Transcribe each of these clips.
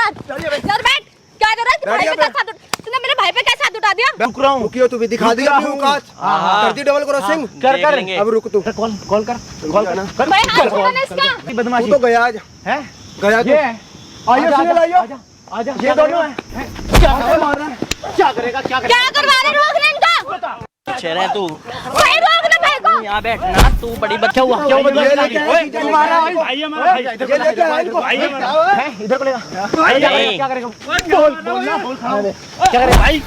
इधर बैठ। क्या कर रहा है? भाई पे कैसा तूने मेरे भाई पे कैसे हाथ उठा दिया? रुक रहा हूँ। क्यों तू भी दिखा दिया अपनी औकात। कर दी डबल क्रॉसिंग। कर अब रुक तू। कॉल कर भाई हाथ छोड़ना इसका। बदमाशी तू तो गया आज है गया तू। आइयो सुने लाइयो आजा ये दोनों है क्या मार रहा है क्या करेगा क्या करवा रहे? रोक ले इनका। चेहरे तू भाई रोक ले भाई को। यहाँ बैठना तू बड़ी बच्चा हुआ क्यों तुम्हारा इधर को लेगा नहीं। क्या करेगा बोल क्या करेगा भाई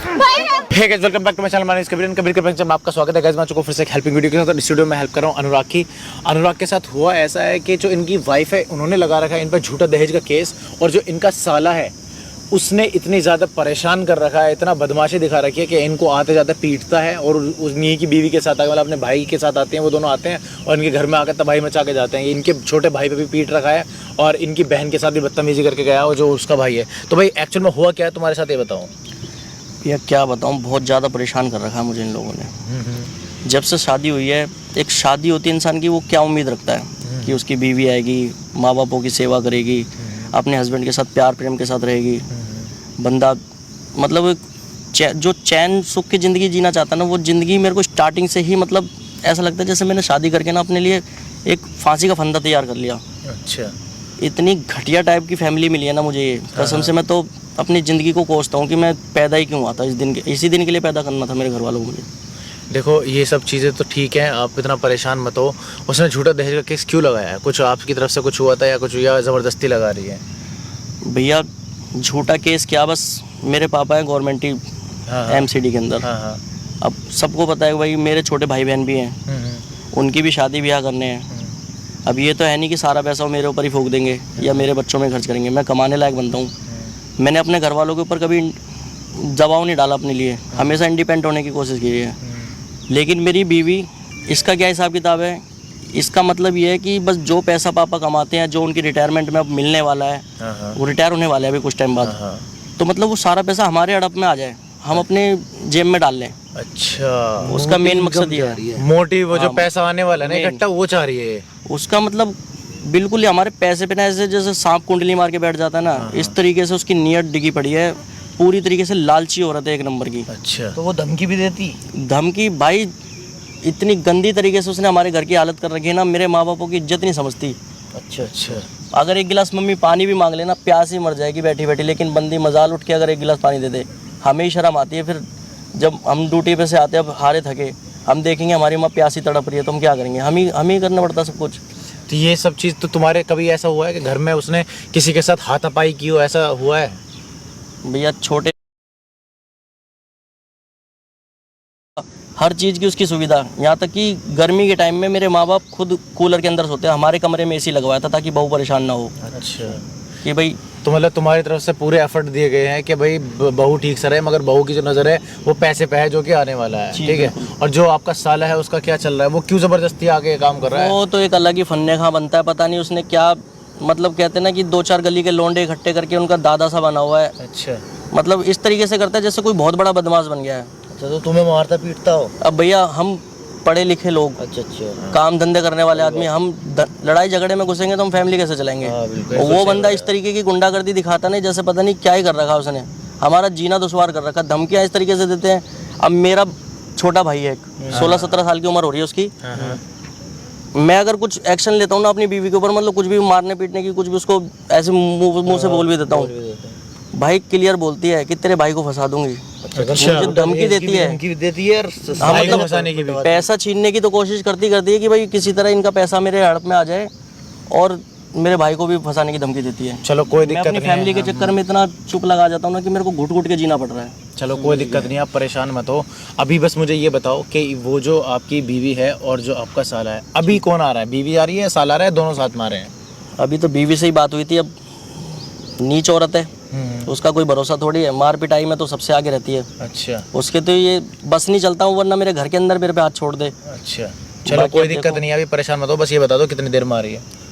hey guys welcome back to my channel. My name is Kabir के में आपका स्वागत है गाइस। मैं चुका फिर से एक हेल्पिंग वीडियो के साथ स्टूडियो में हेल्प कर रहा हूँ अनुराग के साथ हुआ ऐसा है कि जो इनकी वाइफ है उन्होंने लगा रखा है इन पर झूठा दहेज का केस, और जो इनका साला है उसने इतनी ज़्यादा परेशान कर रखा है, इतना बदमाशी दिखा रखी है कि इनको आते जाते पीटता है, और उन्हीं की बीवी के साथ आके मतलब अपने भाई के साथ आते हैं, वो दोनों आते हैं और इनके घर में आकर तबाही मचा के जाते हैं। इनके छोटे भाई पे भी पीट रखा है और इनकी बहन के साथ भी बदतमीजी करके गया और जो उसका भाई है। तो भाई एक्चुअल में हुआ क्या है तुम्हारे साथ, ये बताओ। भैया क्या बताऊँ, बहुत ज़्यादा परेशान कर रखा है मुझे इन लोगों ने। जब से शादी हुई है, एक शादी होती है इंसान की, वो क्या उम्मीद रखता है कि उसकी बीवी आएगी, माँ बापों की सेवा करेगी, अपने हस्बैंड के साथ प्यार प्रेम के साथ रहेगी। बंदा मतलब जो चैन सुख की ज़िंदगी जीना चाहता है ना, वो ज़िंदगी मेरे को स्टार्टिंग से ही मतलब ऐसा लगता है जैसे मैंने शादी करके ना अपने लिए एक फांसी का फंदा तैयार कर लिया। अच्छा, इतनी घटिया टाइप की फैमिली मिली है ना मुझे, ये कसम से मैं तो अपनी ज़िंदगी को कोसता हूँ कि मैं पैदा ही क्यों हुआ था इसी दिन के लिए पैदा करना था मेरे घर वालों को मुझे। देखो ये सब चीज़ें तो ठीक हैं, आप इतना परेशान मत हो। उसने झूठा दहेज का केस क्यों लगाया है? कुछ आपकी तरफ से कुछ हुआ था या कुछ, या ज़बरदस्ती लगा रही है? भैया झूठा केस क्या, बस मेरे पापा हैं गवर्नमेंट ही एमसीडी के अंदर। अब सबको पता है भाई, मेरे छोटे भाई बहन भी हैं, उनकी भी शादी ब्याह करने हैं। अब ये तो है नहीं कि सारा पैसा वो मेरे ऊपर ही फूंक देंगे या मेरे बच्चों में खर्च करेंगे। मैं कमाने लायक बनता हूँ। मैंने अपने घर वालों के ऊपर कभी दबाव नहीं डाला अपने लिए, हमेशा इंडिपेंडेंट होने की कोशिश की है। लेकिन मेरी बीवी, इसका क्या हिसाब किताब है, इसका मतलब ये है कि बस जो पैसा पापा कमाते हैं, जो उनकी रिटायरमेंट में अब मिलने वाला है, वो रिटायर होने वाले हैं अभी कुछ टाइम बाद, तो मतलब वो सारा पैसा हमारे हड़प में आ जाए, हम अपने जेब में डाल लें। अच्छा, उसका मेन मकसद ये है। मोटिव वो जो पैसा आने वाला है ना इकट्ठा, वो चाह रही है। उसका मतलब बिल्कुल ही हमारे पैसे पे ना ऐसे जैसे सांप कुंडली मार के बैठ जाता है ना, इस तरीके से उसकी नीयत डिगी पड़ी है। पूरी तरीके से लालची औरत है, एक नंबर की। अच्छा, तो वो धमकी भी देती? धमकी भाई इतनी गंदी तरीके से उसने हमारे घर की हालत कर रखी है ना, मेरे माँ बापों की इज्जत नहीं समझती। अच्छा अच्छा, अगर एक गिलास मम्मी पानी भी मांग लेना, प्यास ही मर जाएगी बैठी बैठी, लेकिन बंदी मजाल उठ के अगर एक गिलास पानी दे दे, हमें ही शर्म आती है। फिर जब हम ड्यूटी पे से आते हैं, अब हारे थके, हम देखेंगे हमारी माँ प्यासी तड़प रही है, तो हम क्या करेंगे? हम ही करना पड़ता सब कुछ। तो ये सब चीज़ तो तुम्हारे कभी ऐसा हुआ है कि घर में उसने किसी के साथ हाथापाई की हो, ऐसा हुआ है? भैया छोटे हर चीज़ की उसकी सुविधा, यहाँ तक कि गर्मी के टाइम में मेरे माँ बाप खुद कूलर के अंदर सोते हैं, हमारे कमरे में एसी लगवाया था ताकि बहू परेशान ना हो। अच्छा, कि भाई तो मतलब तुम्हारी तरफ से पूरे एफर्ट दिए गए हैं कि भाई बहू ठीक से रहे, मगर बहू की जो नज़र है वो पैसे पे है जो कि आने वाला है, ठीक है। और जो आपका साला है उसका क्या चल रहा है, वो क्यों ज़बरदस्ती आके काम कर रहा है? वो तो एक अलग ही फन्ने खा बनता है, पता नहीं उसने क्या, मतलब कहते हैं ना कि 2-4 गली के लोंडे इकट्ठे करके उनका दादा सा बना हुआ है। अच्छा, मतलब इस तरीके से करता है जैसे कोई बहुत बड़ा बदमाश बन गया है। अच्छा, तो तुम्हें मारता पीटता हो? अब भैया हम पढ़े लिखे लोग, अच्छा अच्छा, काम धंधे करने वाले आदमी, हम लड़ाई झगड़े में घुसेंगे तो हम फैमिली कैसे चलेंगे? और वो बंदा इस तरीके की गुंडागर्दी दिखाता नहीं, जैसे पता नहीं क्या ही कर रखा है उसने, हमारा जीना दुश्वार कर रखा। धमकियाँ इस तरीके से देते हैं। अब मेरा छोटा भाई है, 16-17 साल की उम्र हो रही है उसकी, मैं अगर कुछ एक्शन लेता हूँ ना अपनी बीवी के ऊपर, मतलब कुछ भी मारने पीटने की, कुछ भी उसको ऐसे मुंह से बोल भी देता हूँ, भाई क्लियर बोलती है कि तेरे भाई को फंसा दूंगी। अच्छा, मुझे धमकी देती है, हाँ, मतलब फंसाने की भी। पैसा छीनने की तो कोशिश करती है कि भाई किसी तरह इनका पैसा मेरे हड़प में आ जाए, और मेरे भाई को भी फंसाने की धमकी देती है। चलो कोई दिक्कत नहीं, फैमिली के चक्कर में इतना चुप लगा जाता हूँ ना कि मेरे को घुट घुट के जीना पड़ रहा है। चलो कोई दिक्कत नहीं, आप परेशान मत हो। अभी बस मुझे ये बताओ कि वो जो आपकी बीवी है और जो आपका साला है, अभी कौन आ रहा है? बीवी आ रही है, साला आ रहा है, दोनों साथ में आ रहे हैं? अभी तो बीवी से ही बात हुई थी। अब नीच औरत है, उसका कोई भरोसा थोड़ी है, मार पिटाई में तो सबसे आगे रहती है। अच्छा, उसके तो ये बस नहीं चलता हूँ, वरना मेरे घर के अंदर मेरे पे हाथ छोड़ दे। अच्छा, चलो कोई दिक्कत नहीं है, अभी परेशान मत हो। बस ये बता दो कितनी देर में आ रही है?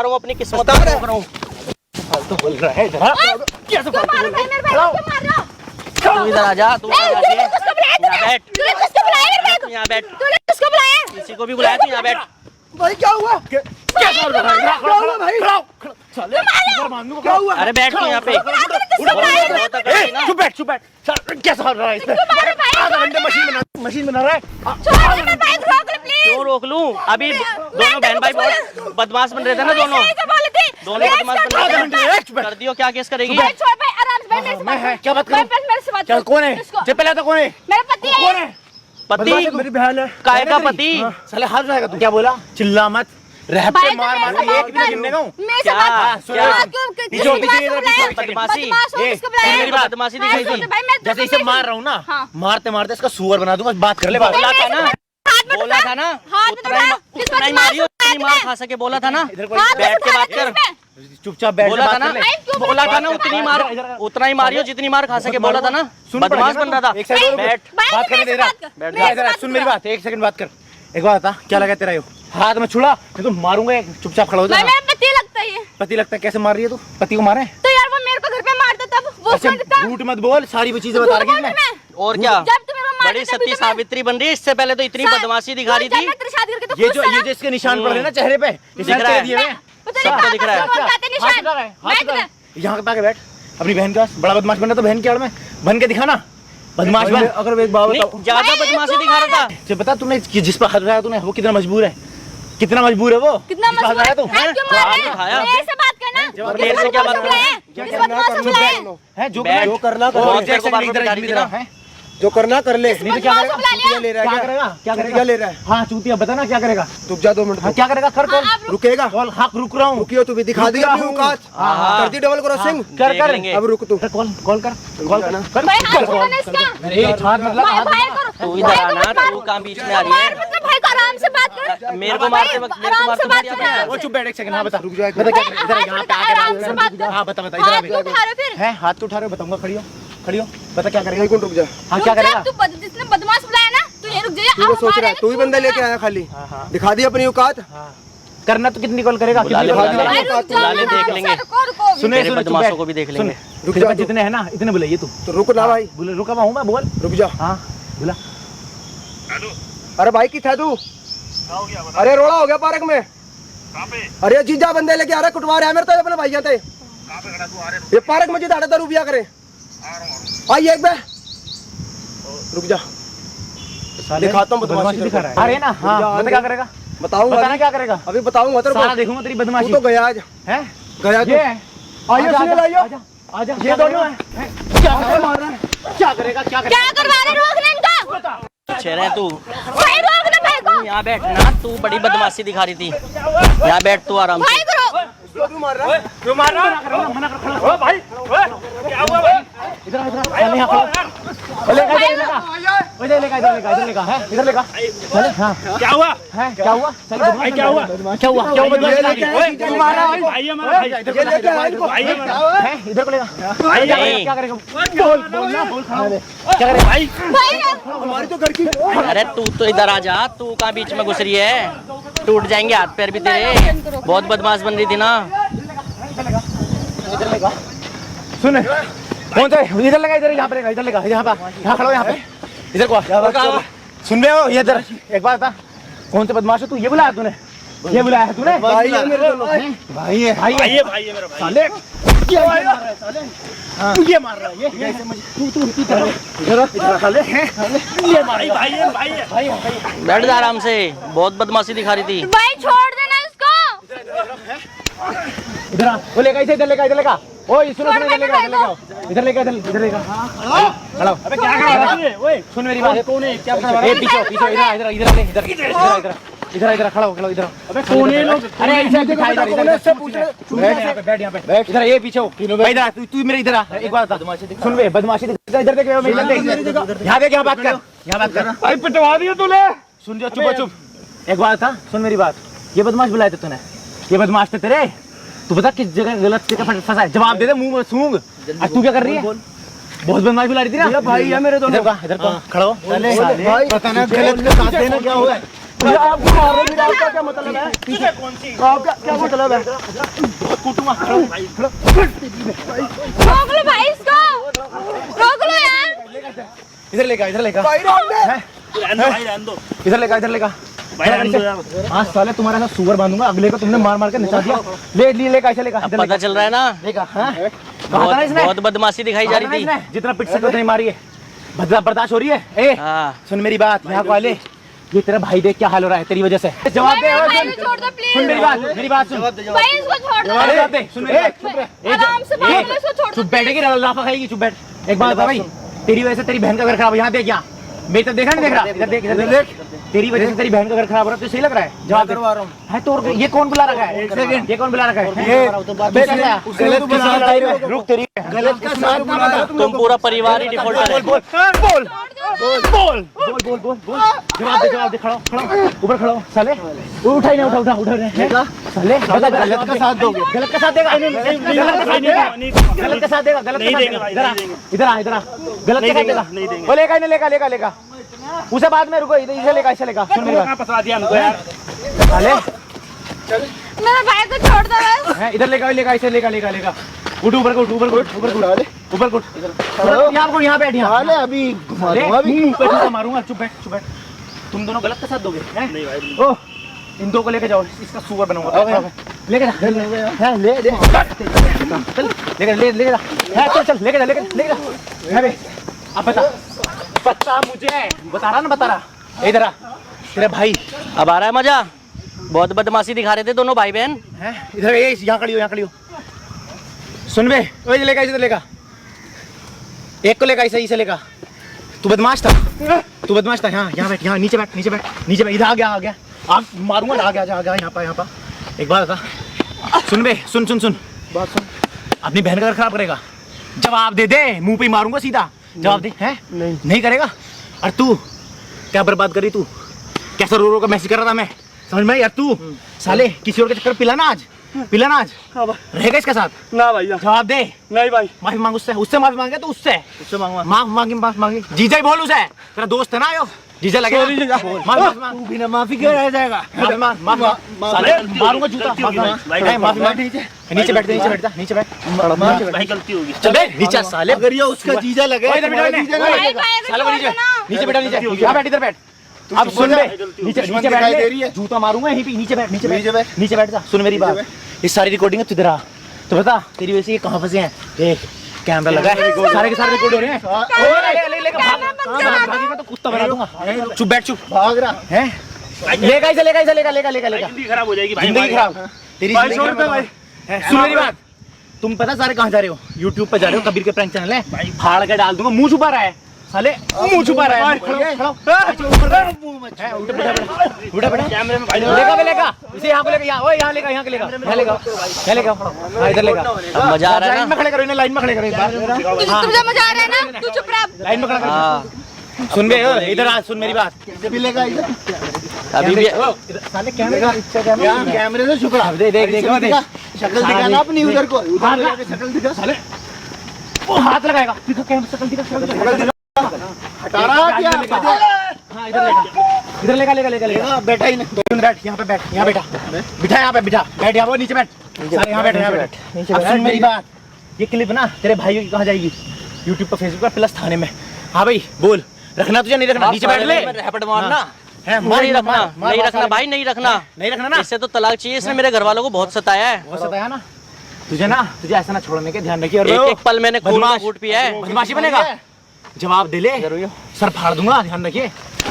बता रहा हूँ अपनी किस्मत बता रहे। ठोक रहा हूँ। तो बोल रहा है जरा क्यों मार रहे मेरे भाई को, क्यों मार रहे हो? तू इधर आ जा, तू इधर आ जा। किसको बुलाया यहाँ तूने? बैठ। तूने किसको बुलाया मेरे भाई को? यहाँ बैठ। तूने किसको बुलाया? किसी को भी बुलाया तो यहाँ बैठ। भाई क्या हुआ? अरे बैठ तू यहाँ पे। चुप बैठ चुप बैठ। कैसा हो रहा है इसमें? आधा घंटे मशीन बना रहा है। क्यों रोक लूं? अभी दोनों बहन भाई बहुत बदमाश बन रहे थे ना, दोनों बदमाश बन रहे थे। कर दियो, क्या केस करेगी? क्या बात करूं? क्या कौन है? जब पहले तो कौन है? मेरा पति है। कौन है? पति? मेरी बहन है। काय का पति? साले हाथ जाएगा तू। क्या बोला? चिल्ला मत। रैप पे मार मार के एक भी गिनने को। क्या? बदमाशी। मेरी बात बदमाशी दिखाई सुन। जैसे इसे मार रहा हूँ ना, मारते मारते इसका सुअर बना दूंगा। बात कर ले। बोला था ना उतना ही मारियो, उतनी मार खा सके। बोला था ना, बैठ के बात कर। चुपचाप बैठ। बोला था ना उतना ही मारियो जितनी मार खा सके। बोला था ना, बदमाश बन रहा था। बैठ, बात करने दे रहा। सुन मेरी बात, एक सेकंड बात कर। एक बात बता, क्या लगा तेरा? हाथ में छुड़ा नहीं तो मारूंगा। चुपचाप खड़ा हो जा। मेरा पति लगता है। पति लगता है? कैसे मार रही है तू? पति को मारे? तो यार वो मेरे को घर पे मारता तब वो झूठ मत बोल, सारी वो चीजें बता रही है। और क्या? जब तू मेरे को बड़ी सती सावित्री बन रही है। इससे पहले तो इतनी बदमाशी दिखा रही थी। ये जो इसके निशान पड़ रहे ना चेहरे पे, दिख रहा है। दिख रहा है। यहाँ पे आके बैठ। अपनी बहन का बड़ा बदमाश बनना तो बहन के आड़ में बन के दिखाना। बदमाश बन। अगर एक बात बताओ, ज्यादा बदमाशी दिखा रहा था। बता तूने जिस पर हाथ उठाया तूने, वो कितना मजबूर है? कितना मजबूर है वो? कितना मजबूर है तू? मेरे से बात करना। मेरे से क्या बात करना है? जो करना जो करना कर ले। नहीं तो क्या करेगा? ले रहा है? क्या करेगा? क्या क्या करेगा? ले रहा है? हाँ चूतिया, बता ना क्या करेगा? रुक जा 2 मिनट। क्या करेगा? कर कॉल। रुकेगा? कॉल। हाँ रुक रहा हूँ। रुकियो, तू भी दिखा दी अपनी औकात। कर दी डबल क्रॉसिंग। कर कर। अब रुक तू। कॉल कर। भाई हाथ छोड़ना इसका। हाथ मतलब भाई करो। तू इधर आना, तू कहाँ बीच में आ रही है? भाई को आराम से बात कर। मेरे को मारते वक्त आराम से बात कर। वो चुप बैठ एक सेकंड। हाँ बता। रुक जा। बता क्या करेगा? इधर यहाँ पे आराम से बात आके। कर। हाँ बता बता। इधर हाथ आ क्यों उठा रहे फिर? है हाथ तो उठा रहे हो, बताऊंगा। खड़ी हो खड़ी हो। बता क्या करेगा? रुक जा। हाँ क्या करेगा? तू जिसने बदमाश बुलाया ना, तू ये रुक जा। तू सोच रहा है तू ही बंदा लेके आया खाली। दिखा दी अपनी औकात। करना तो कितनी कॉल करेगा? बुला ले, कितनी बुला ले। कॉल? बुला ले, देख लेंगे। सुने तेरे बदमाशों को भी देख लेंगे। रुक जा। जितने है ना इतने बुलाइए तू। तो रुक ना भाई। बोले रुका हुआ हूँ मैं। बोल। रुक जा। हाँ बोला। अरे भाई की था तू? अरे रोड़ा हो गया पार्क में। अरे जीजा बंदे लेके आ रहे, कुटवा रहे हैं मेरे तो अपने भाई जाते। ये पार्क में जिदा रुपया करे। आइए एक बार। रुक जा, दिखाता हूँ बदमाशी दिखा रहा है। अरे ना हाँ बता क्या करेगा? बताऊंगा। बताना क्या करेगा? अभी बताऊंगा तेरे को। देखूंगा तेरी बदमाशी। तू तो गया आज। है गया तू। आइए सुनिए लाइयो। आजा। ये दोनों है। क्या मार रहा है? क्या करेगा? क्या करेगा? क्या करवा रहे? रोकने इनका। चेहरे तू भाई रोक ना भाई को। यहाँ बैठ ना, तू बड़ी बदमाशी दिखा रही थी। यहाँ बैठ तू आराम से। भाई करो। क्यों मार रहा है? क्यों मार रहा है? मना कर। खड़ा भाई। क्या हुआ भाई? इधर चल यहाँ खड़ा। लेगा इधर लेगा है इधर लेगा। चले हाँ। क्या हुआ? है क्या हुआ? चल भाई क्या हुआ? क्या हुआ? क्या बदमाशी मार रहा है भाई? हमारा भाई इधर लेके आया इनको। है इधर को लेगा। क्या करेगा? बोल ना बोल। क्या करेगा भाई? हमारी तो घर की। अरे तू तो इधर आ जा, तू कहाँ बीच में घुस रही है? टूट जाएंगे हाथ पैर भी तेरे। बहुत बदमाश बन रही थी ना। सुन कौन सा इधर लगा? इधर यहाँ पे इधर लगा। यहाँ पे यहाँ खड़ा हो। यहाँ पे इधर को सुन रहे हो? ये इधर एक बात बता, कौन से बदमाश है तू? ये बुलाया तूने? ये बुलाया है तूने? भाई है मेरे दोनों। भाई है मेरा भाई। साले क्या मार रहा है? साले तू ये मार रहा है। ये तू इधर साले ये मार भाई है। बैठ जा आराम से, बहुत बदमाशी दिखा रही थी। भाई छोड़ देना इसको। इधर आ। वो लेगा इधर लेगा। ओ सुनो इधर लेगा। खड़ा अबे क्या कर रहा है? ओए सुन मेरी बात। कौन है? क्या बता रहा है? पीछे इधर खड़ा हो इधर। अबे कौन है लोग? अरे ऐसे दिखाई दे रहा है। इससे पूछ ले। बैठ यहाँ पे बैठ। इधर ये पीछे हो भाई। इधर तू मेरे इधर आ। एक बात सुन बे, बदमाशी इधर देख। यहाँ देख, यहाँ बात कर। भाई पिटवा दिया तूने। सुन जा, चुप। एक बात था, सुन मेरी बात। ये बदमाश बुलाए थे तूने? ये बदमाश थे तेरे? तू बता किस जगह गलत जगह फंसा है? जवाब दे दे, मुंह में सूंघ। आज तू क्या कर रही है? बहुत बदमाश बुला रही थी ना। भाई है मेरे दोनों। इधर खड़ा हो। पता ना गलत के साथ देना क्या हुआ है? आपको मार रहे हैं, आपका क्या मतलब है? पीछे कौन सी? आपका क्या मतलब है? कुटुमा रोक लो भाई इसको। रोक लो यार। इधर लेगा। भाई रोक दे। इधर लेगा। हाँ साले तुम्हारे साथ सुअर बांधूंगा, अगले को तुमने मार मार के नचा दिया। ले कैसे लेगा, अब पता चल रहा है ना, लेगा। हाँ बहुत बदमाशी दिखाई जा रही थी। जितना पिट सकते उतनी मारी है, बर्दाश्त हो रही है। ए सुन मेरी बात, यहाँ को आले, ये तेरा भाई देख क्या हाल हो रहा है तेरी वजह से। जवाब दे, सुन मेरी बात सुन, भाई इसको छोड़ दो, जवाब दे, सुन आराम से बात करो, इसको छोड़ दो। चुप बैठेगी, लाफा खाएगी, चुप बैठ। एक बात बता भाई, तेरी वजह से तेरी बहन का घर खराब, यहाँ देख, यहाँ मेरी तरफ देखा नहीं देख रहा, इधर देख, इधर देख। तेरी वजह से तेरी बहन का घर खराब हो रहा है, तो सही लग रहा है? जवाब करवा रहा हूँ। है तो ये कौन बुला रखा है? ये कौन बुला रखा है? रुक, तेरी गलत का साथ ना बता, तुम पूरा परिवार ही डिफॉल्टर है। बोल, जवाब दे, खड़ा ऊपर खड़ा हो साले, उठा साले, गलत का साथ दोगे, गलत का साथ देगा, गलत का साथ देगा, इधर आ, गलत का साथ देगा, वो लेगा, उसे बाद में, रुको, इसे लेगा, सुन मेरी बात, फंसा दिया हमको यार। साले मेरे भाई को छोड़ दो बस। इधर लेगा, इसे लेगा, उठ ऊपर को, यहाँ बैठ, यहाँ अभी मारूंगा, चुप बैठ। तुम दोनों गलत का साथ दोगे? नहीं भाई। ओ इन दो को लेके जाओ, इसका सुअर बनाऊंगा। लेके जा, चल लेके जा। अब बता मुझे, बता रहा। इधर आ, तेरे भाई अब आ रहा है मजा? बहुत बदमाशी दिखा रहे थे दोनों भाई बहन। इधर यहाँ खड़ी हो। सुन बे, इधर लेगा, एक को लेगा, इसे लेगा। तू बदमाश था, यहाँ बैठ, यहाँ नीचे बैठ, इधर आ गया, आप मारूंगा, आ गया, यहाँ पा। एक बात बता, सुन बे, सुन बात सुन, अपनी बहन का घर खराब करेगा, जवाब दे, मुंह पे मारूंगा सीधा, जवाब दे। हैं नहीं करेगा? और तू क्या बर्बाद करी, तू कैसा रो का मैसेज कर रहा था मैं, समझ में यार? तू साले किसी और के चक्कर पिला ना आज, रहेगा इसके साथ ना भाई, जवाब दे। नहीं भाई, माफी मांग उससे माफी मांगे तो उससे मांगी जीजा ही बोल, उसे तेरा दोस्त है ना, यो जीजा लगे, बिना माफी क्यों रह जाएगा? मारूंगा जूता, माफी मांग, नीचे बैठ, भाई गलती होगी। चल बे नीचे साले, अगर ये उसका जीजा लगे, नीचे बैठ, यहाँ बैठ, इधर बैठ। अब सुन बे, नीचे बैठ, जूता मारूंगा यहीं पे, नीचे बैठ जा। सुन मेरी बात, ये सारी रिकॉर्डिंग है, इधर आ, तो बता तेरी वजह से ये कहाँ फंसे हैं? देख कैमरा लगा है, सारे के सारे रिकॉर्ड हो रहे हैं। भागेगा तो कुत्ता बना दूंगा। चुप बैठ, भाग रहा है, लेगा इसे, जिंदगी खराब हो जाएगी भाई, जिंदगी खराब तेरी। सुन मेरी बात, तुम पता सारे कहाँ जा रहे हो? YouTube पे जा रहे हो, कबीर के प्रैंक चैनल है, फाड़ के डाल दूंगा। मुंह छुपा रहा है साले, मुंह छुपा रहा है। लेगा इसे, यहाँ को लेगा, यहाँ लेगा, इधर लेगा। अब मजा आ रहा है लाइन में खड़े करो, लाइन में खड़े करो एक बार। तुझे मजा आ रहा है ना, तू चुप रह। लाइन में खड़ा करो। सुन बे, इधर आ, सुन मेरी बात, अभी भी साले कैमरे से छुप रहा। देख शक्ल दिखाना अपनी उधर को, शक्ल दिखा साले, वो हाथ लगाएगा, दिखा कैमरा, शक्ल दिखा, हटा रहा क्या? हाँ इधर लेगा, बैठा ही नहीं, बैठ यहाँ पे, बैठ यहाँ, बिठा यहाँ पे, बैठ यहाँ, वो नीचे बैठ, यहाँ बैठ। अब सुन मेरी बात, ये क्लिप ना तेरे भाई की कहाँ जाएगी? YouTube पर, Facebook पर, प्लस थाने में। हाँ भाई बोल, रखना तुझे नहीं रखना? नीचे बैठ ले, रैपट मारना नहीं रखना भाई, नहीं रखना ना, इससे तो तलाक चाहिए। इसने मेरे घर वालों को बहुत सताया है, ना तुझे ऐसा ना छोड़ने के, ध्यान रखिए। एक पल मैंने खून का घूंट पिया है। बदमाशी बनेगा, जवाब दे ले, सर फाड़ दूंगा, ध्यान रखिए।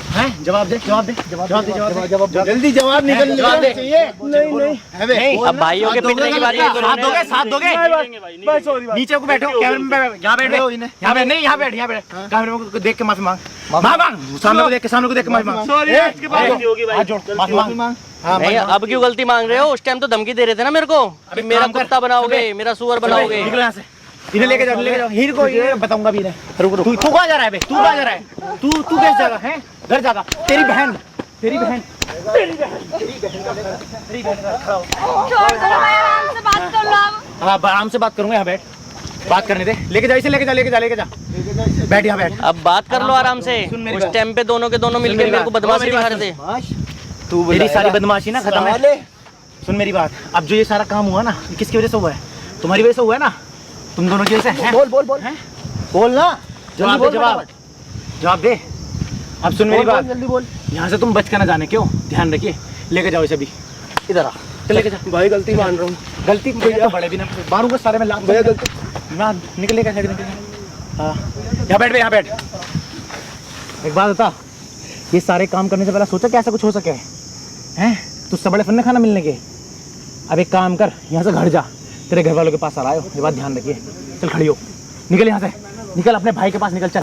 हैं जवाब दे, जल्दी जवाब निकलना चाहिए। नहीं, अब भाइयों के पिटने की बारी है। साथ दोगे? नीचे को बैठो, कैमरे में यहाँ बैठ, यहाँ बैठ, कैमरे में देख के माफी मांग, सामने को देख के माफी मांग। नहीं, अब क्यों गलती मांग रहे हो? उस टाइम तो धमकी दे रहे थे ना मेरे को, अभी मेरा कुत्ता बनाओगे, मेरा सुअर बनाओगे। इन्हें लेके जाओ, हीर को ये बताऊंगा भी इन्हें। तू कहाँ जा रहा है बे? तू कहाँ जा रहा है? तू कैसे जाएगा? हैं घर जाएगा? तेरी बहन छोड़ दो भाई, आराम से बात कर लो अब। हाँ आराम से बात करूंगा, यहाँ बैठ, बात करने दे। लेके जा इसे, लेके जा, बैठ यहाँ बैठ। अब बात कर लो आराम से। उस टाइम पे दोनों के दोनों मिलकर मेरे को बदमाशी दिखा रहे थे। तू मेरी सारी बदमाशी ना खत्म है। सुन मेरी बात, अब जो ये सारा काम हुआ ना, किसकी वजह से हुआ है? तुम्हारी वजह से हुआ है ना, तुम दोनों की वजह से। बोल ना, जवाब दे। अब सुन मेरी बात, जल्दी बोल। यहाँ से तुम बच कर ना जाने, क्यों? ध्यान रखिए, लेके जाओ इसे अभी, इधर आ, चल लेके जा। भाई गलती मान रहा हूँ। गलती भैया तो बड़े भी ना मारूंगा सारे में लाख भैया गलती। ना निकलेगा साइड निकल। हाँ यहाँ बैठ, यहाँ बैठ। एक बात बता, ये सारे काम करने से पहले सोचा कि ऐसा कुछ हो सके हैं? तुझसे बड़े फन्ने खाना मिलने के। अब एक काम कर, यहाँ से घर जा, तेरे घर वालों के पास आ रहा है, ये बात ध्यान रखिए। चल खड़ी हो, निकल यहाँ से, निकल अपने भाई के पास निकल, चल।